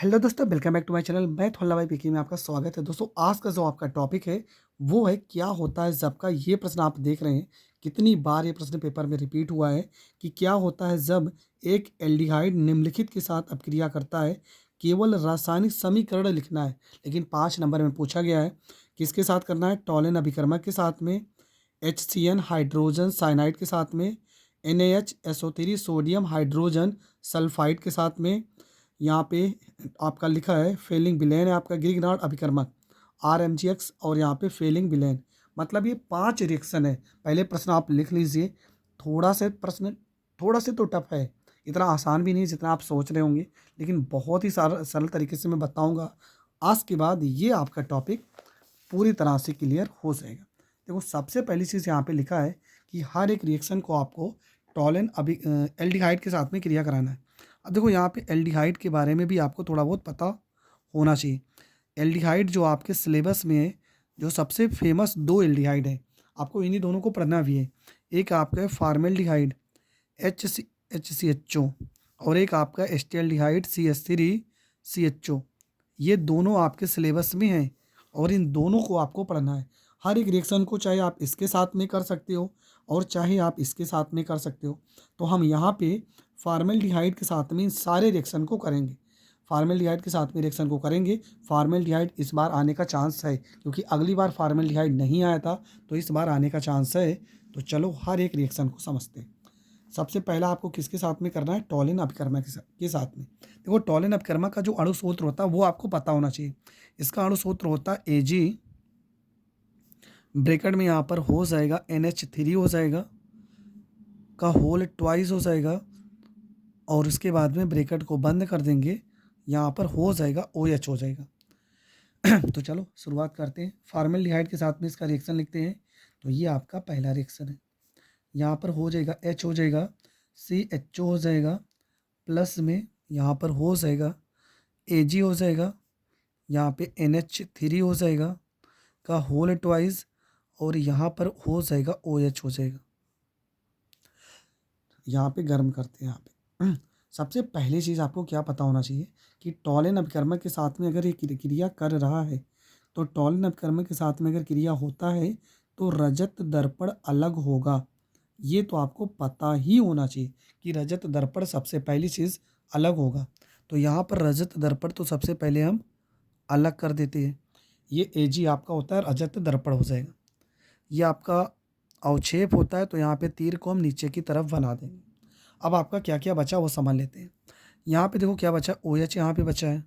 Hello दोस्तों, welcome back to my channel. मैं थोल्ला भाई पीके में आपका स्वागत है। दोस्तों, आज का जो आपका टॉपिक है वो है क्या होता है जब का। ये प्रश्न आप देख रहे हैं कितनी बार ये प्रश्न पेपर में रिपीट हुआ है कि क्या होता है जब एक एल्डिहाइड निम्नलिखित के साथ अपक्रिया करता है। केवल रासायनिक समीकरण लिखना है, लेकिन 5 नंबर में पूछा गया है किसके साथ करना है। टॉलन अभिकर्मक के साथ में, HCN हाइड्रोजन साइनाइड के साथ में, NaHSO3 सोडियम हाइड्रोजन सल्फाइड के साथ में। यहाँ पे आपका लिखा है फेलिंग बिलेन है आपका ग्रिग्नार्ड अभिकर्मक RMGX, और यहाँ पे फेलिंग बिलेन। मतलब ये 5 रिएक्शन है। पहले प्रश्न आप लिख लीजिए। थोड़ा से तो टफ है, इतना आसान भी नहीं जितना आप सोच रहे होंगे, लेकिन बहुत ही सरल तरीके से मैं बताऊंगा। आज के बाद ये आपका टॉपिक पूरी तरह से क्लियर हो जाएगा। देखो, सबसे पहली चीज़ यहाँ पे लिखा है कि हर एक रिएक्शन को आपको टॉलन अभी एल्डिहाइड के साथ में क्रिया कराना है। अब देखो, यहाँ पे एल्डिहाइड के बारे में भी आपको थोड़ा बहुत पता होना चाहिए। एल्डिहाइड जो आपके सिलेबस में है, जो सबसे फेमस 2 एल्डिहाइड है, आपको इन्हीं दोनों को पढ़ना भी है। एक आपका है फार्मेल्डिहाइड HCHO, और एक आपका एस्टेल्डिहाइड CH3CHO। ये दोनों आपके सिलेबस में हैं और इन दोनों को आपको पढ़ना है। हर एक रिएक्शन को चाहे आप इसके साथ में कर सकते हो और चाहे आप इसके साथ में कर सकते हो। तो हम यहाँ पे फार्मेल्डिहाइड के साथ में इन सारे रिएक्शन को करेंगे। फार्मेल्डिहाइड के साथ में रिएक्शन को करेंगे। फार्मेल्डिहाइड इस बार आने का चांस है, क्योंकि अगली बार फार्मेल्डिहाइड नहीं आया था, तो इस बार आने का चांस है। तो चलो हर एक रिएक्शन को समझते हैं। सबसे पहला आपको किसके साथ में करना है, टॉलिन अभिकर्मक के साथ में। देखो, टॉलिन अभिकर्मक का जो अणु सूत्र होता है वो आपको पता होना चाहिए। इसका अणु सूत्र होता है Ag, ब्रैकेट में यहाँ पर हो जाएगा NH3 हो जाएगा का होल ट्वाइस हो जाएगा, और उसके बाद में ब्रैकेट को बंद कर देंगे, यहाँ पर हो जाएगा OH हो जाएगा। तो चलो शुरुआत करते हैं। फार्मेल्डिहाइड के साथ में इसका रिएक्शन लिखते हैं। तो ये आपका पहला रिएक्शन है। यहाँ पर हो जाएगा H हो जाएगा, CHO हो जाएगा, प्लस में यहाँ पर हो जाएगा Ag हो जाएगा, यहाँ पे NH3 हो जाएगा का होल ट्वाइस, और यहाँ पर हो जाएगा OH हो जाएगा। यहाँ पे गर्म करते हैं। यहाँ पे सबसे पहली चीज़ आपको क्या पता होना चाहिए कि टॉलिन अभिकर्मक के साथ में अगर ये क्रिया कर रहा है, तो टॉलिन अभिकर्मक के साथ में अगर क्रिया होता है तो रजत दर्पण अलग होगा। ये तो आपको पता ही होना चाहिए कि रजत दर्पण सबसे पहली चीज़ अलग होगा। तो यहाँ पर रजत दर्पण तो सबसे पहले हम अलग कर देते हैं। ये Ag आपका होता है, रजत दर्पण हो जाएगा। ये आपका अवक्षेप होता है, तो यहाँ पे तीर को हम नीचे की तरफ बना देंगे। अब आपका क्या क्या बचा वो समझ लेते हैं। यहाँ पे देखो क्या बचा, OH यहाँ पे बचा है,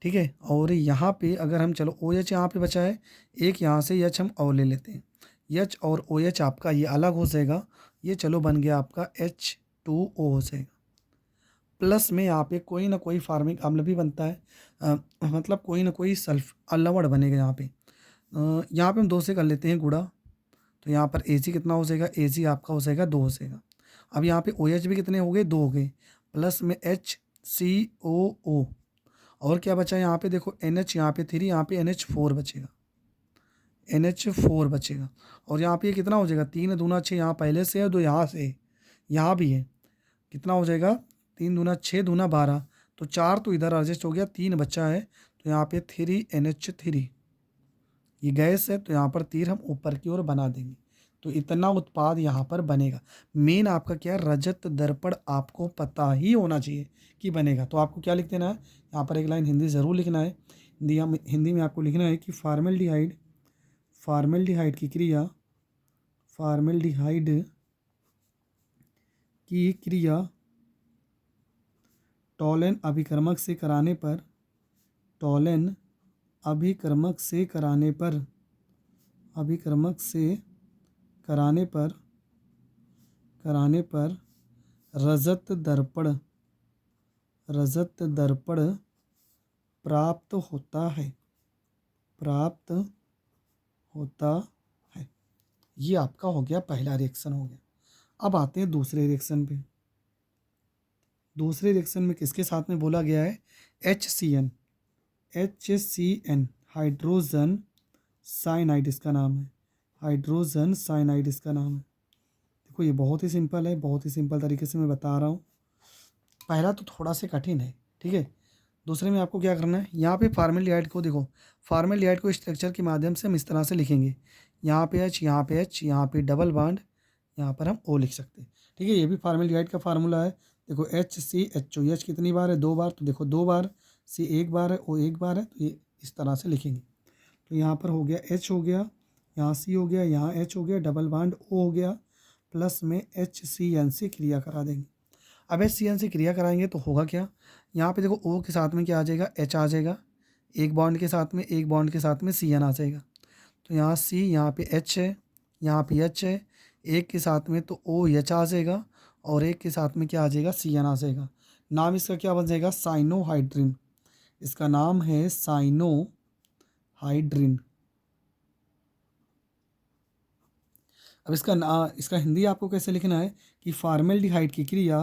ठीक है। और यहाँ पे अगर हम चलो OH यहाँ पे बचा है, एक यहाँ से H हम और ले लेते हैं। H और OH आपका ये अलग हो जाएगा। ये चलो बन गया आपका H2O हो जाएगा। प्लस में यहाँ पे कोई ना कोई फार्मिक अम्ल भी बनता है, मतलब कोई ना कोई सल्फ लवण बनेगा यहाँ पे। यहाँ पे हम 2 से कर लेते हैं गुणा। तो यहाँ पर Ag कितना हो जाएगा, Ag आपका हो जाएगा 2 हो जाएगा। अब यहाँ पे OH भी कितने हो गए, 2 हो गए, प्लस में HCOO, और क्या बचा यहाँ पे देखो NH, यहाँ पे 3, यहाँ पे NH4 बचेगा, NH4 बचेगा। और यहाँ पे ये कितना हो जाएगा, 3 दूना 6, यहाँ पहले से है, 2 यहाँ से, यहाँ भी है, कितना हो जाएगा 3 दूना 6 दूना 12, तो 4 तो इधर एडजस्ट हो गया, 3 बचा है, तो यहाँ पे 3NH3। ये गैस है, तो यहाँ पर तीर हम ऊपर की ओर बना देंगे, तो इतना उत्पाद यहाँ पर बनेगा। मेन आपका क्या है, रजत दर्पण आपको पता ही होना चाहिए कि बनेगा। तो आपको क्या लिख देना है, यहाँ पर एक लाइन हिंदी ज़रूर लिखना है। हिंदी में आपको लिखना है कि फार्मेल्डिहाइड की क्रिया, फार्मेल्डिहाइड की क्रिया टॉलन अभिकर्मक से कराने पर, टॉलन अभिकर्मक से कराने पर, अभिकर्मक से कराने पर रजत दर्पण, रजत दर्पण प्राप्त होता है, प्राप्त होता है। ये आपका हो गया, पहला रिएक्शन हो गया। अब आते हैं दूसरे रिएक्शन पे। दूसरे रिएक्शन में किसके साथ में बोला गया है, HCN, HCN हाइड्रोजन साइनाइड इसका नाम है, हाइड्रोजन साइनाइड इसका नाम है। देखो, ये बहुत ही सिंपल है, बहुत ही सिंपल तरीके से मैं बता रहा हूँ। पहला तो थोड़ा सा कठिन है, ठीक है। दूसरे में आपको क्या करना है, यहाँ पे फॉर्मेल्डिहाइड को देखो, फॉर्मेल्डिहाइड को स्ट्रक्चर के माध्यम से हम इस तरह से लिखेंगे, यहाँ पे एच, यहाँ पे एच, यहाँ पे डबल बॉन्ड, यहाँ पर हम ओ लिख सकते हैं। ठीक है, ये भी फॉर्मेल्डिहाइड का फार्मूला है। देखो H C H O, H कितनी बार है, 2 बार, तो देखो 2 बार, सी 1 बार है, ओ 1 बार है, तो ये इस तरह से लिखेंगे। तो यहाँ पर हो गया एच हो गया, यहाँ सी हो गया, यहाँ एच हो गया, डबल बॉन्ड ओ हो गया, प्लस में एच सी एन से क्रिया करा देंगे। अब एच सी एन से क्रिया कराएंगे तो होगा क्या, यहाँ पे देखो ओ के साथ में क्या आ जाएगा, एच आ जाएगा, एक बॉन्ड के साथ में, एक बॉन्ड के साथ में सी एन आ जाएगा। तो यहाँ सी, यहाँ पे एच है, यहाँ पे एच है, एक के साथ में तो ओ एच आ जाएगा, और एक के साथ में क्या आ जाएगा, सी एन आ जाएगा। नाम इसका क्या बन जाएगा, साइनोहाइड्रिन। इसका नाम है साइनोहाइड्रिन। अब इसका हिंदी आपको कैसे लिखना है कि फॉर्मेल्डिहाइड की क्रिया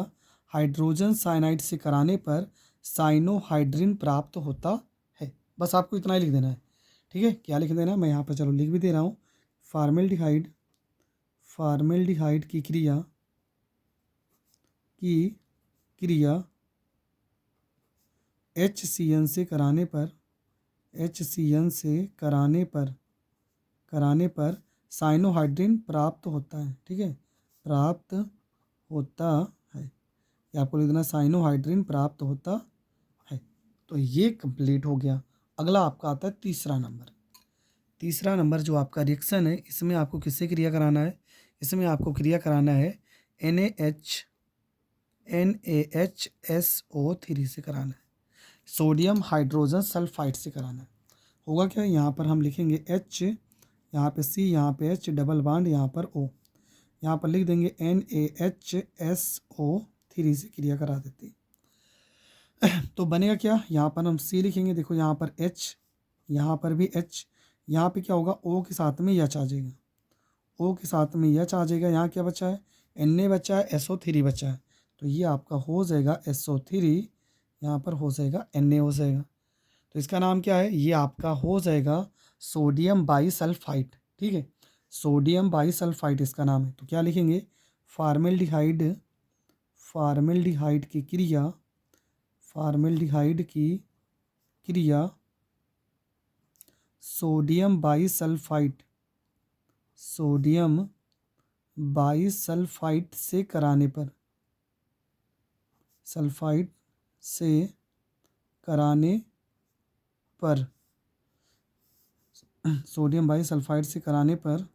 हाइड्रोजन साइनाइड से कराने पर साइनोहाइड्रिन प्राप्त होता है। बस आपको इतना ही लिख देना है। ठीक है, क्या लिख देना है, मैं यहाँ पर चलो लिख भी दे रहा हूँ। फॉर्मेल्डिहाइड फॉर्मेल्डिहाइड की क्रिया HCN से कराने पर साइनोहाइड्रिन प्राप्त होता है। ठीक है, प्राप्त होता है, ये आपको लिख देना, साइनोहाइड्रिन प्राप्त होता है। तो ये कंप्लीट हो गया। अगला आपका आता है तीसरा नंबर। तीसरा नंबर जो आपका रिएक्शन है, इसमें आपको किससे क्रिया कराना है, इसमें आपको क्रिया कराना है NaHSO3 से कराना है, सोडियम हाइड्रोजन सल्फाइड से कराना है। होगा क्या, यहाँ पर हम लिखेंगे H, यहाँ पे C, यहाँ पे H, डबल बॉन्ड, यहाँ पर O, यहाँ पर लिख देंगे NaHSO3 से क्रिया करा देते हैं। तो बनेगा क्या, यहाँ पर हम C लिखेंगे, देखो यहाँ पर H, यहाँ पर भी H, यहाँ पे क्या होगा, O के साथ में H आ जाएगा, O के साथ में H आ जाएगा। यहाँ क्या बचा है, Na बचा है, SO3 बचा है, तो ये आपका हो जाएगा SO3, यहाँ पर हो जाएगा Na हो जाएगा। तो इसका नाम क्या है, ये आपका हो जाएगा सोडियम बाईसल्फाइड। ठीक है, सोडियम बाईसल्फाइड इसका नाम है। तो क्या लिखेंगे, फॉर्मेल्डिहाइड फॉर्मेल्डिहाइड की क्रिया सोडियम बाईसल्फाइड से कराने पर सोडियम बाईसल्फाइड से कराने पर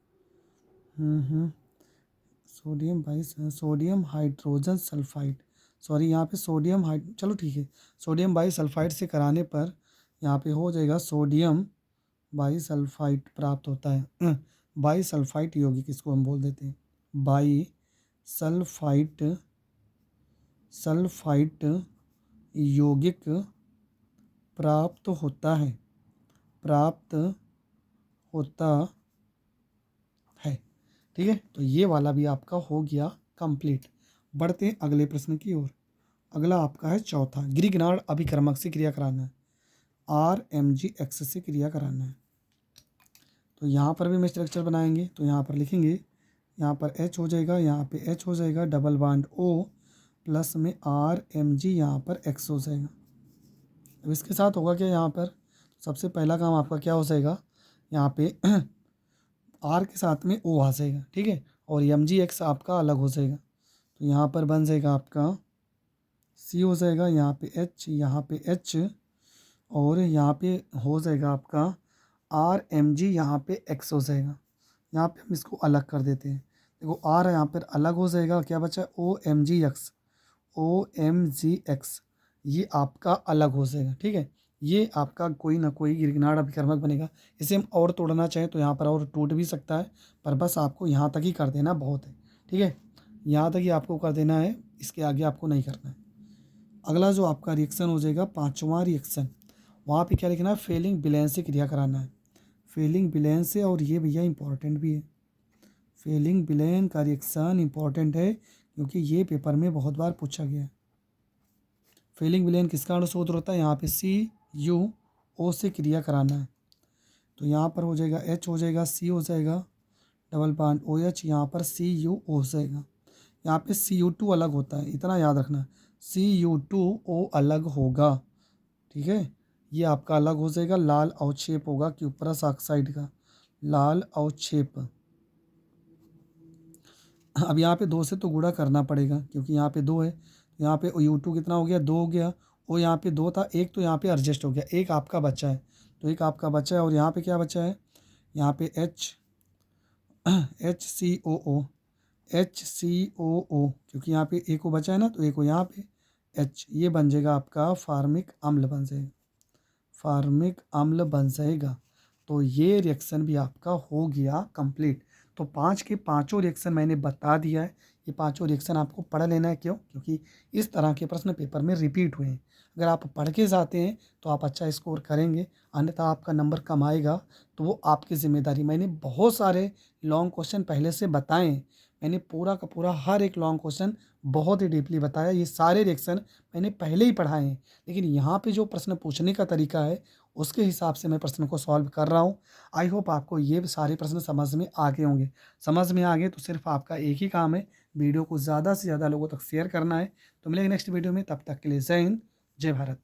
सोडियम हाइड्रोजन सल्फाइड, सॉरी यहाँ पे चलो ठीक है, सोडियम बाईसल्फाइड से कराने पर यहाँ पे हो जाएगा सोडियम बाईसल्फाइड प्राप्त होता है। बाईसल्फाइड यौगिक इसको हम बोल देते हैं, सल्फाइड यौगिक प्राप्त होता है। ठीक है, तो ये वाला भी आपका हो गया कंप्लीट। बढ़ते हैं अगले प्रश्न की ओर। अगला आपका है चौथा, ग्रिग्नार्ड अभिकर्मक से क्रिया कराना है, RMgX से क्रिया कराना है। तो यहाँ पर भी हम स्ट्रक्चर बनाएंगे, तो यहाँ पर लिखेंगे, यहाँ पर H हो जाएगा, यहाँ पे H हो जाएगा, डबल बॉन्ड O, प्लस में RMg, यहाँ पर X हो जाएगा। अब इसके साथ होगा क्या, यहाँ पर सबसे पहला काम आपका क्या हो जाएगा, यहाँ पे R के साथ में O आ जाएगा। ठीक है, और MgX आपका अलग हो जाएगा, तो यहाँ पर बन जाएगा आपका C हो जाएगा, यहाँ पे H, यहाँ पे H, और यहाँ पे हो जाएगा आपका RMg, यहाँ पे X हो जाएगा। यहाँ पे हम इसको अलग कर देते हैं, देखो R यहाँ पर अलग हो जाएगा, क्या बचा है, OMgX, ये आपका अलग हो जाएगा। ठीक है, ये आपका कोई ना कोई ग्रिग्नार्ड अभिकर्मक बनेगा। इसे हम और तोड़ना चाहें तो यहाँ पर और टूट भी सकता है, पर बस आपको यहाँ तक ही कर देना बहुत है। ठीक है, यहाँ तक ही आपको कर देना है, इसके आगे आपको नहीं करना है। अगला जो आपका रिएक्शन हो जाएगा पांचवा रिएक्शन, वहाँ पे क्या लिखना है, फेलिंग बिलेन से क्रिया कराना है, फेलिंग बिलेन से। और ये भैया इंपॉर्टेंट भी है, फेलिंग बिलेन का रिएक्शन इंपॉर्टेंट है क्योंकि ये पेपर में बहुत बार पूछा गया है। फेलिंग बिलेन किसका अणुसूत्र होता है, यहाँ पे CuO से क्रिया कराना है। तो यहाँ पर हो जाएगा H हो जाएगा, C हो जाएगा, डबल बॉन्ड OH, यहाँ पर CuO हो जाएगा। यहाँ पे Cu2 अलग होता है, इतना याद रखना, CU2O अलग होगा। ठीक है। ये आपका अलग हो जाएगा, लाल अवक्षेप होगा क्यूपरस ऑक्साइड का, लाल अवक्षेप। अब यहाँ पे 2 से तो गुणा करना पड़ेगा क्योंकि यहाँ पे 2 है, यहाँ पे U2 कितना हो गया, 2 हो गया, और यहाँ पे 2 था, एक तो यहाँ पे एडजस्ट हो गया, एक आपका बचा है, तो एक आपका बचा है, और यहाँ पे क्या बचा है, यहाँ पे HCOO, HCOO, क्योंकि यहाँ पे एक को बचा है ना, तो एक को यहाँ पे H, ये बन जाएगा आपका फार्मिक अम्ल बन जाएगा, फार्मिक अम्ल बन जाएगा। तो ये रिएक्शन भी आपका हो गया कंप्लीट। तो 5 के पाँचों रिएक्शन मैंने बता दिया है। ये पांचों रिएक्शन आपको पढ़ लेना है, क्यों? क्योंकि इस तरह के प्रश्न पेपर में रिपीट हुए हैं। अगर आप पढ़ के जाते हैं तो आप अच्छा स्कोर करेंगे, अन्यथा आपका नंबर कम आएगा तो वो आपकी जिम्मेदारी। मैंने बहुत सारे लॉन्ग क्वेश्चन पहले से बताए हैं, मैंने पूरा का पूरा हर एक लॉन्ग क्वेश्चन बहुत ही डीपली बताया। ये सारे रिएक्शन मैंने पहले ही पढ़ाए हैं, लेकिन यहाँ पे जो प्रश्न पूछने का तरीका है उसके हिसाब से मैं प्रश्न को सॉल्व कर रहा हूँ। आई होप आपको ये सारे प्रश्न समझ में आ गए होंगे। समझ में आ गए तो सिर्फ आपका एक ही काम है, वीडियो को ज़्यादा से ज़्यादा लोगों तक शेयर करना है। तो मिलेंगे नेक्स्ट वीडियो में, तब तक के लिए जय हिंद, जय भारत।